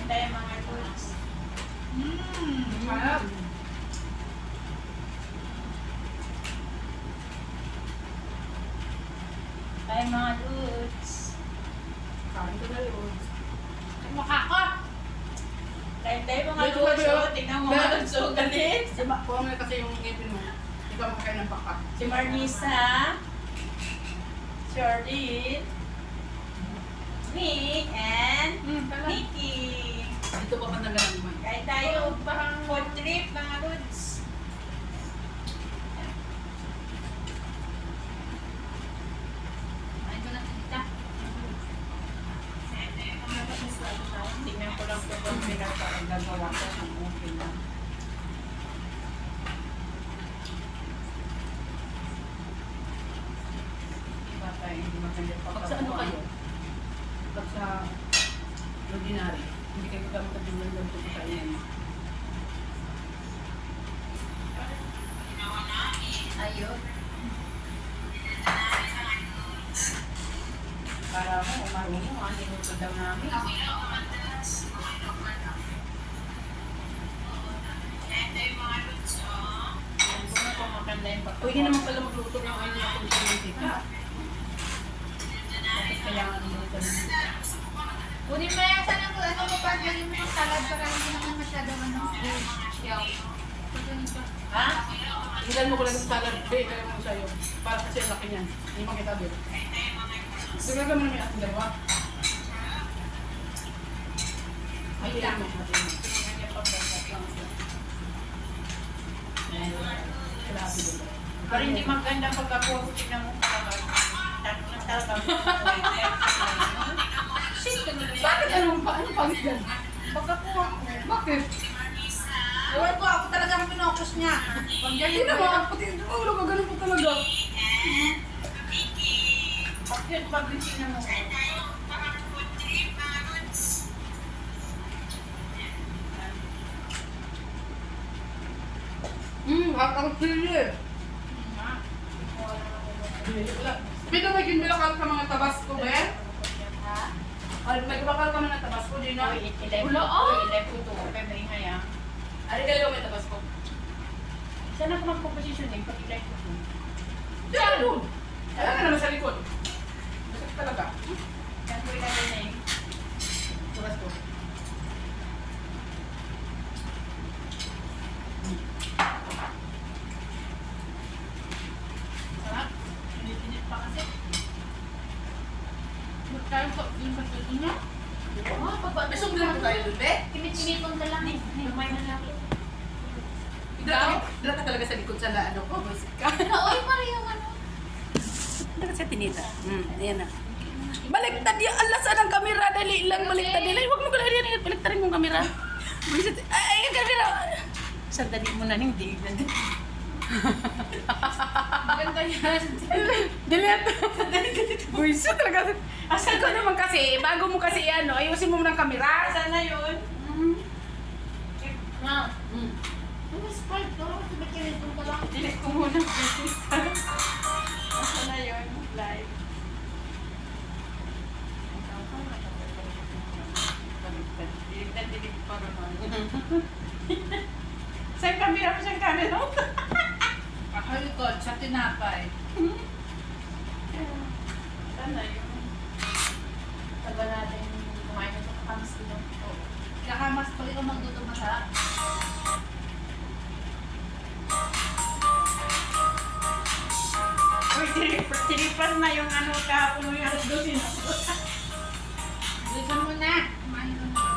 Kain tayo mga goods. Sarap. Tayo mga goods. Kain ko na yun. Mukha ko! Kain tayo mga Dito goods. tayo. Oh, tingnan mo mga goods. So, galit. Diba, kuha mo na kasi yung ngipin mo. Di ba makain ng baka? Si Marnisa. Jordan. Nick and Nikki. Dito ba ka nagalang mo? Kain tayo. Food trip mga goods. Ay, ko na kita. Tingnan ko lang kung pinagagawa ko ng okay lang. Diba tayo, hindi maganda Pag sa ano kayo? Pag sa ordinary, hindi kayo gamit ang dulang lang ito kayo yan. Ayun. Para mo, umarunong mo, ang linuto daw namin. Yan po na po maganda yung pagkakuha. Pwede naman pala magluto ng ayun na kung sino ka. Bakit kailangan luto ng Kunin mo yan. Saan ang ano mo pa? Lagyan mo ng salad para hindi naman masyadong ano. Yaw. Kunin ko. Ha? Ilan mo ko lang yung salad, kaya mo sa'yo. Para kasi ang laki niyan. Hindi makita din. Siguro mo naman ating dalawa. Ayan mo. Tingnan niya pagkakat lang siya. Grabe din. Pero hindi maganda pagkakuha ko. Tingnan mo talagang shit, Bakit anong pa? Anong pangit yan? pagkakuha ko. Bakit? Ewan ko, ako talagang pinokus niya. Hindi naman. Pati ulo ka ganun po talaga. Bakit pag tingnan mo? Hot ang chili. Pito may kinbilakal ka mga tabasco, be? Ay, may kinbilakal ka mga tabasco, di na? Ilay ko ito. Pwede nga yan. Ano kayo may tabasco? Saan ako magpo-positioning pag ilay ko ito? Diyan, doon. Ayan ka naman sa likod. Masakit talaga. Saan ko ilagay na yun? Tabasco. Sarap. Pinit pa kasi. Magkaroon ko yung pagkain niya. Besok na tayo doon, be? Kimit-kimiton ka lang. Lumay na lang. Dila ka talaga sa likod sa ano ko, boys. Oy, pareho ano. Dila ka sa tinita. Ayan na. Baliktad yung alas ang kamera. Dali lang baliktad. Dali, huwag mo kala yan. Baliktarin mo ang kamera. Buisit. Ay, ang kamera. Sandali mo na hindi. Maganda yan. Delete. Buisit talaga. Asal ko naman kasi, bago mo kasi ano, ayusin mo muna ang kamera. Saan na yun? Na. Ano Sprite? Ano ko kimit-kimiton ka lang? Delete ko muna. Saan na yun? Live. Delete pa naman. Saan camera mo? Saan camera mo? Nakalikod sa tinapay. Saan na yun? Taga natin kumain na sa kakamas nila. Kakamas pala ikaw magluto masarap. Uy, tinipas na yung ano kahapon yung alas 12 na. Bilisan mo na. Kumain ka na.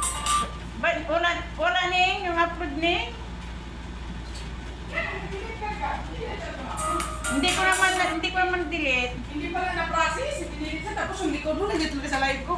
Ba't wala ning yung upload ning? Hindi ko naman delete. Hindi pala na-process. Hindi sa tapos yung likod mo, nandito ka sa live ko.